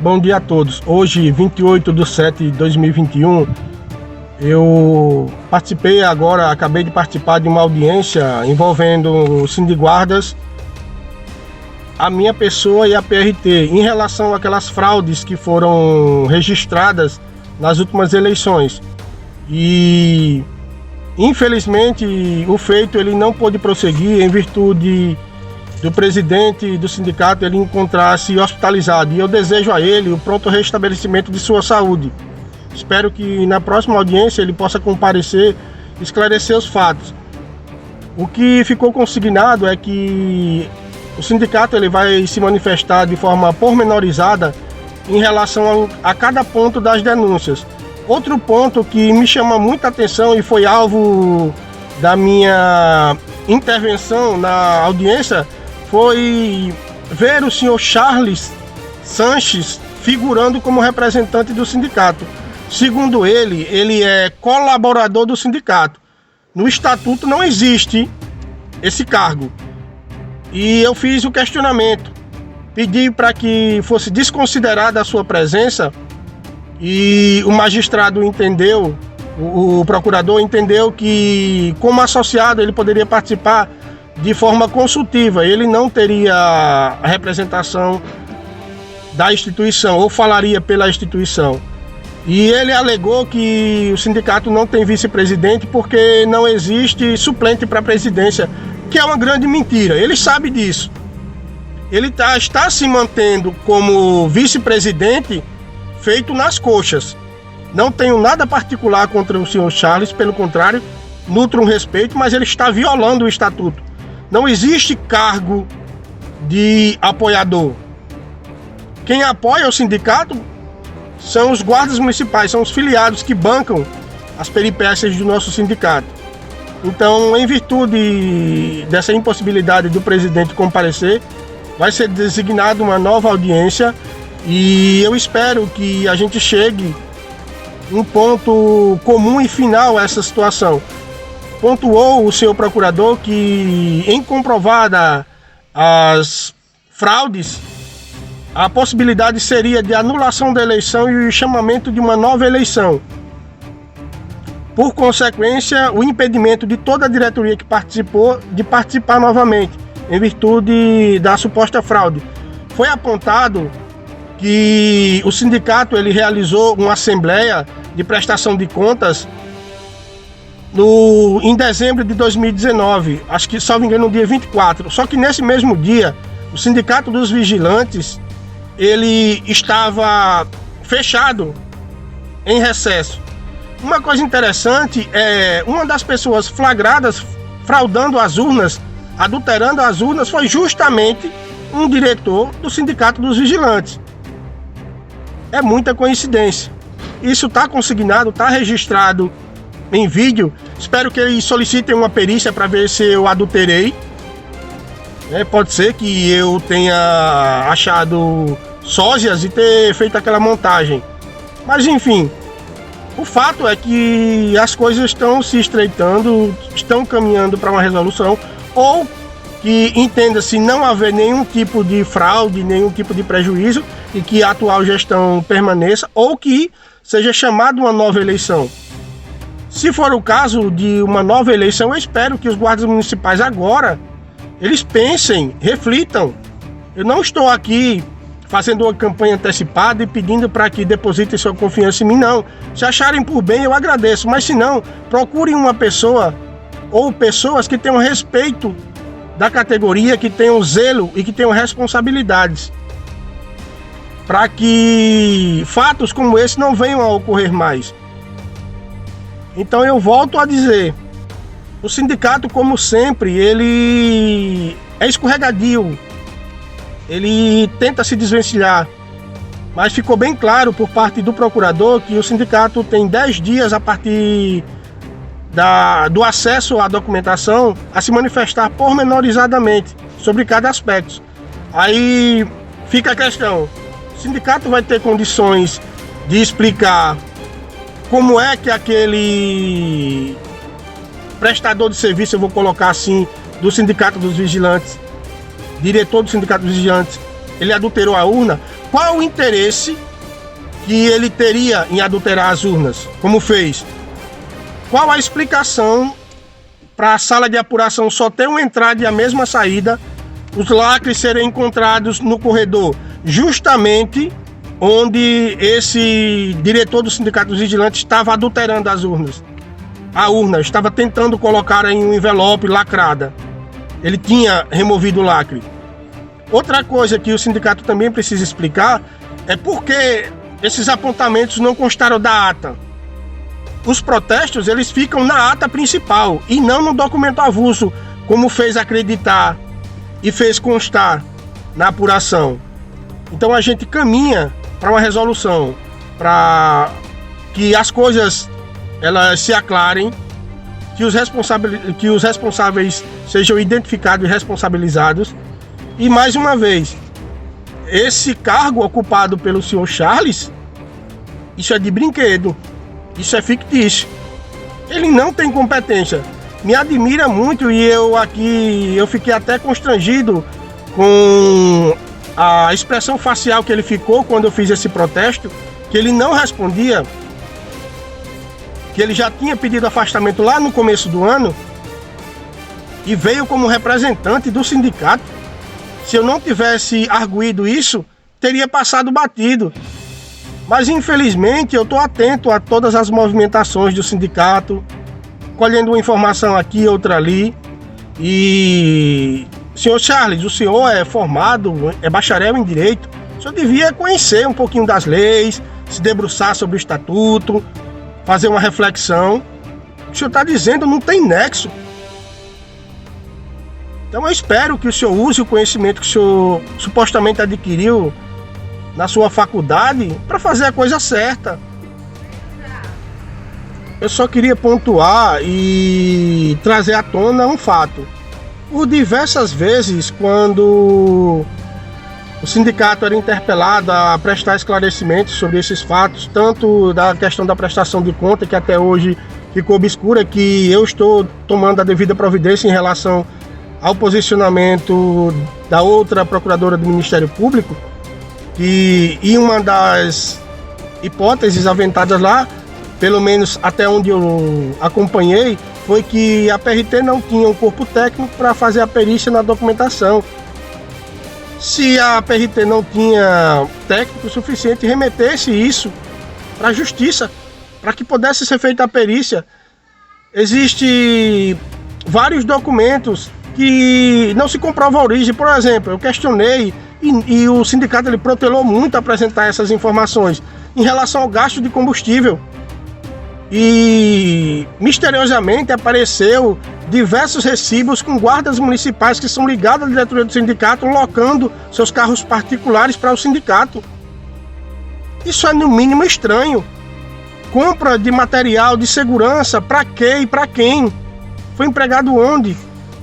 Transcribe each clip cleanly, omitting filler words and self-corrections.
bom dia a todos. Hoje, 28/7/2021, eu acabei de participar de uma audiência envolvendo o Sindiguardas, a minha pessoa e a PRT, em relação àquelas fraudes que foram registradas nas últimas eleições. E, infelizmente, o feito ele não pôde prosseguir em virtude do presidente do sindicato ele encontrar-se hospitalizado, e eu desejo a ele o pronto restabelecimento de sua saúde. Espero que na próxima audiência ele possa comparecer e esclarecer os fatos. O que ficou consignado é que o sindicato ele vai se manifestar de forma pormenorizada em relação a cada ponto das denúncias. Outro ponto que me chama muita atenção e foi alvo da minha intervenção na audiência foi ver o senhor Charles Sanches figurando como representante do sindicato. Segundo ele é colaborador do sindicato. No estatuto não existe esse cargo. E eu fiz o questionamento, pedi para que fosse desconsiderada a sua presença, e o magistrado entendeu, o procurador entendeu que como associado ele poderia participar de forma consultiva, ele não teria a representação da instituição ou falaria pela instituição. E ele alegou que o sindicato não tem vice-presidente porque não existe suplente para a presidência, que é uma grande mentira. Ele sabe disso. Ele está se mantendo como vice-presidente feito nas coxas. Não tenho nada particular contra o senhor Charles, pelo contrário, nutro um respeito, mas ele está violando o estatuto. Não existe cargo de apoiador. Quem apoia o sindicato são os guardas municipais, são os filiados que bancam as peripécias do nosso sindicato. Então, em virtude dessa impossibilidade do presidente comparecer, vai ser designada uma nova audiência e eu espero que a gente chegue em um ponto comum e final a essa situação. Pontuou o senhor procurador que, em comprovada as fraudes, a possibilidade seria de anulação da eleição e o chamamento de uma nova eleição. Por consequência, o impedimento de toda a diretoria que participou de participar novamente, em virtude da suposta fraude. Foi apontado que o sindicato ele realizou uma assembleia de prestação de contas em dezembro de 2019, acho que, salvo engano, no dia 24. Só que nesse mesmo dia, o Sindicato dos Vigilantes ele estava fechado, em recesso. Uma coisa interessante é uma das pessoas flagradas fraudando as urnas, adulterando as urnas, foi justamente um diretor do Sindicato dos Vigilantes. É muita coincidência. Isso está consignado, está registrado em vídeo. Espero que eles solicitem uma perícia para ver se eu adulterei. Pode ser que eu tenha achado sósias e ter feito aquela montagem. Mas enfim, o fato é que as coisas estão se estreitando, estão caminhando para uma resolução, ou que entenda-se não haver nenhum tipo de fraude, nenhum tipo de prejuízo e que a atual gestão permaneça, ou que seja chamada uma nova eleição. Se for o caso de uma nova eleição, eu espero que os guardas municipais agora, eles pensem, reflitam. Eu não estou aqui fazendo uma campanha antecipada e pedindo para que depositem sua confiança em mim, não. Se acharem por bem, eu agradeço, mas se não, procurem uma pessoa ou pessoas que tenham respeito da categoria, que tenham zelo e que tenham responsabilidades, para que fatos como esse não venham a ocorrer mais. Então eu volto a dizer, o sindicato, como sempre, ele é escorregadio, ele tenta se desvencilhar, mas ficou bem claro por parte do procurador que o sindicato tem 10 dias a partir do acesso à documentação a se manifestar pormenorizadamente sobre cada aspecto. Aí fica a questão, o sindicato vai ter condições de explicar como é que aquele prestador de serviço, eu vou colocar assim, do Sindicato dos Vigilantes, diretor do Sindicato dos Vigilantes, ele adulterou a urna? qual o interesse que ele teria em adulterar as urnas, como fez? Qual a explicação para a sala de apuração só ter uma entrada e a mesma saída, os lacres serem encontrados no corredor, justamente onde esse diretor do Sindicato dos Vigilantes estava adulterando as urnas? A urna estava tentando colocar em um envelope lacrada. Ele tinha removido o lacre. Outra coisa que o sindicato também precisa explicar é por que esses apontamentos não constaram da ata. Os protestos, eles ficam na ata principal e não no documento avulso, como fez acreditar e fez constar na apuração. Então a gente caminha para uma resolução, para que as coisas elas se aclarem, que os responsáveis sejam identificados e responsabilizados. E mais uma vez, esse cargo ocupado pelo senhor Charles, isso é de brinquedo, isso é fictício. Ele não tem competência. Me admira muito e eu fiquei até constrangido com a expressão facial que ele ficou quando eu fiz esse protesto, que ele não respondia, que ele já tinha pedido afastamento lá no começo do ano e veio como representante do sindicato. Se eu não tivesse arguído isso, teria passado batido. Mas infelizmente eu estou atento a todas as movimentações do sindicato, colhendo uma informação aqui, outra ali. E, senhor Charles, o senhor é formado, é bacharel em Direito, o senhor devia conhecer um pouquinho das leis, se debruçar sobre o estatuto, fazer uma reflexão. O senhor está dizendo não tem nexo. Então eu espero que o senhor use o conhecimento que o senhor supostamente adquiriu na sua faculdade para fazer a coisa certa. Eu só queria pontuar e trazer à tona um fato. Por diversas vezes, quando o sindicato era interpelado a prestar esclarecimentos sobre esses fatos, tanto da questão da prestação de conta, que até hoje ficou obscura, que eu estou tomando a devida providência em relação ao posicionamento da outra procuradora do Ministério Público, que em uma das hipóteses aventadas lá, pelo menos até onde eu acompanhei, foi que a PRT não tinha um corpo técnico para fazer a perícia na documentação. Se a PRT não tinha técnico suficiente, remetesse isso para a Justiça, para que pudesse ser feita a perícia. Existem vários documentos que não se comprova a origem. Por exemplo, eu questionei e o sindicato ele protelou muito a apresentar essas informações em relação ao gasto de combustível. E misteriosamente apareceu diversos recibos com guardas municipais que são ligados à diretoria do sindicato, locando seus carros particulares para o sindicato. Isso é no mínimo estranho. Compra de material de segurança, para quê e para quem? Foi empregado onde?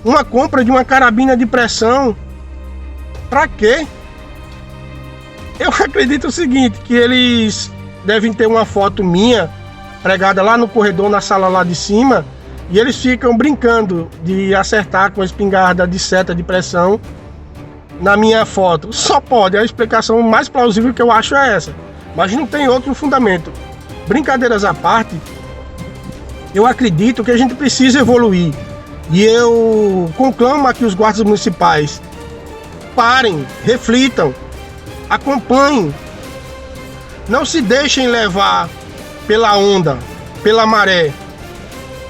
Uma compra de uma carabina de pressão, para quê? Eu acredito o seguinte, que eles devem ter uma foto minha pregada lá no corredor, na sala lá de cima, e eles ficam brincando de acertar com a espingarda de seta de pressão na minha foto. Só pode, a explicação mais plausível que eu acho é essa, mas não tem outro fundamento. Brincadeiras à parte, eu acredito que a gente precisa evoluir, e eu conclamo aqui os guardas municipais: parem, reflitam, acompanhem, não se deixem levar pela onda, pela maré.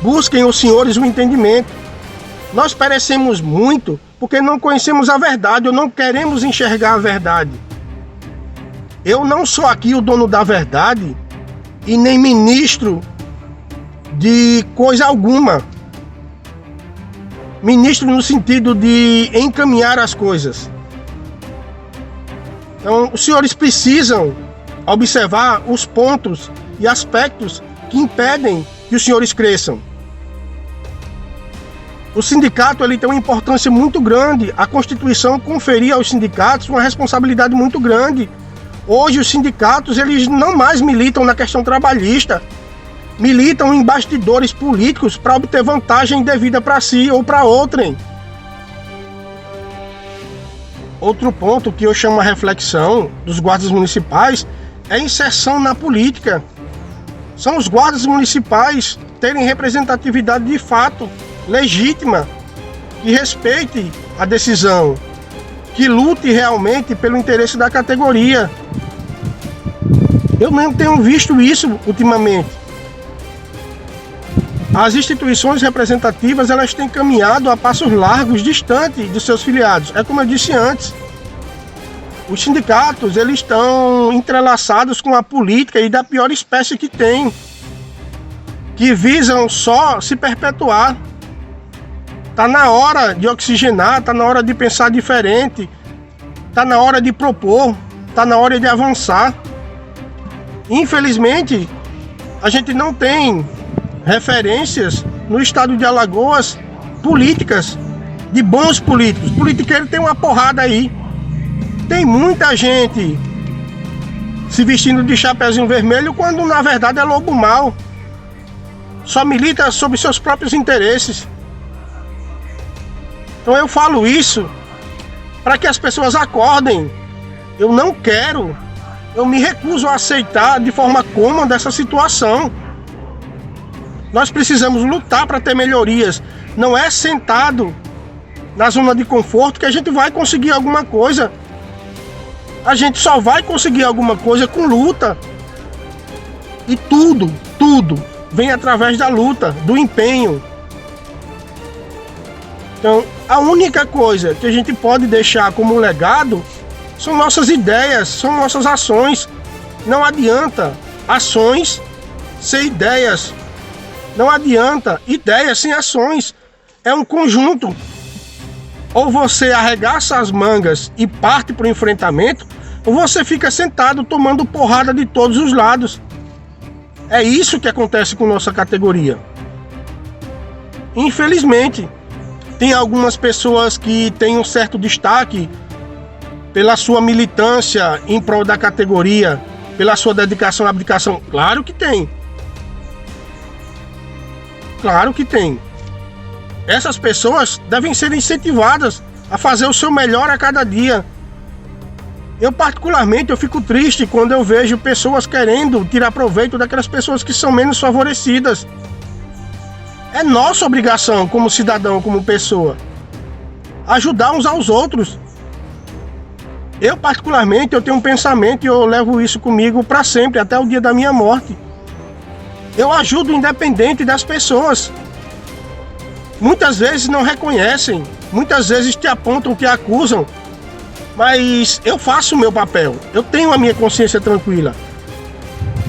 Busquem os senhores o entendimento. Nós perecemos muito porque não conhecemos a verdade ou não queremos enxergar a verdade. Eu não sou aqui o dono da verdade e nem ministro de coisa alguma. Ministro no sentido de encaminhar as coisas. Então, os senhores precisam observar os pontos e aspectos que impedem que os senhores cresçam. O sindicato ele tem uma importância muito grande. A Constituição conferia aos sindicatos uma responsabilidade muito grande. Hoje os sindicatos eles não mais militam na questão trabalhista, militam em bastidores políticos para obter vantagem devida para si ou para outrem. Outro ponto que eu chamo a reflexão dos guardas municipais é a inserção na política. São os guardas municipais terem representatividade de fato, legítima, que respeite a decisão, que lute realmente pelo interesse da categoria. Eu não tenho visto isso ultimamente. As instituições representativas, elas têm caminhado a passos largos, distante de seus filiados. É como eu disse antes, os sindicatos, eles estão entrelaçados com a política e da pior espécie que tem, que visam só se perpetuar. Está na hora de oxigenar, está na hora de pensar diferente, está na hora de propor, está na hora de avançar. Infelizmente, a gente não tem referências no estado de Alagoas políticas, de bons políticos. Politiqueiro tem uma porrada aí. Tem muita gente se vestindo de chapeuzinho vermelho quando na verdade é lobo mau. Só milita sob seus próprios interesses. Então eu falo isso para que as pessoas acordem. Eu não quero, eu me recuso a aceitar de forma cômoda essa situação. Nós precisamos lutar para ter melhorias. Não é sentado na zona de conforto que a gente vai conseguir alguma coisa. A gente só vai conseguir alguma coisa com luta. E tudo vem através da luta, do empenho. Então, a única coisa que a gente pode deixar como legado são nossas ideias, são nossas ações. Não adianta ações sem ideias. Não adianta ideias sem ações. É um conjunto. Ou você arregaça as mangas e parte para o enfrentamento, ou você fica sentado tomando porrada de todos os lados. É isso que acontece com nossa categoria. Infelizmente, tem algumas pessoas que têm um certo destaque pela sua militância em prol da categoria, pela sua dedicação e abdicação. Claro que tem. Claro que tem. Essas pessoas devem ser incentivadas a fazer o seu melhor a cada dia. Eu particularmente, eu fico triste quando eu vejo pessoas querendo tirar proveito daquelas pessoas que são menos favorecidas. É nossa obrigação como cidadão, como pessoa, ajudar uns aos outros. Eu particularmente, eu tenho um pensamento e eu levo isso comigo para sempre, até o dia da minha morte. Eu ajudo independente das pessoas. Muitas vezes não reconhecem, muitas vezes te apontam, te acusam, mas eu faço o meu papel, eu tenho a minha consciência tranquila.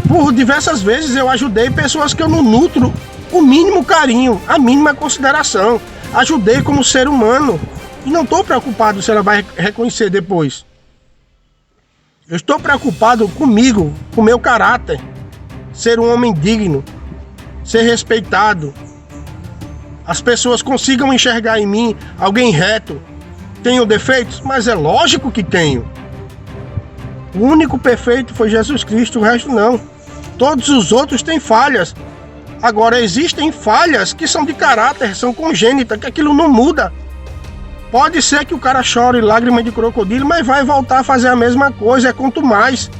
Por diversas vezes eu ajudei pessoas que eu não nutro o mínimo carinho, a mínima consideração. Ajudei como ser humano e não estou preocupado se ela vai reconhecer depois. Eu estou preocupado comigo, com o meu caráter, ser um homem digno, ser respeitado. As pessoas consigam enxergar em mim alguém reto. Tenho defeitos? Mas é lógico que tenho. O único perfeito foi Jesus Cristo, o resto não. Todos os outros têm falhas. Agora, existem falhas que são de caráter, são congênitas, que aquilo não muda. Pode ser que o cara chore lágrimas de crocodilo, mas vai voltar a fazer a mesma coisa, é quanto mais.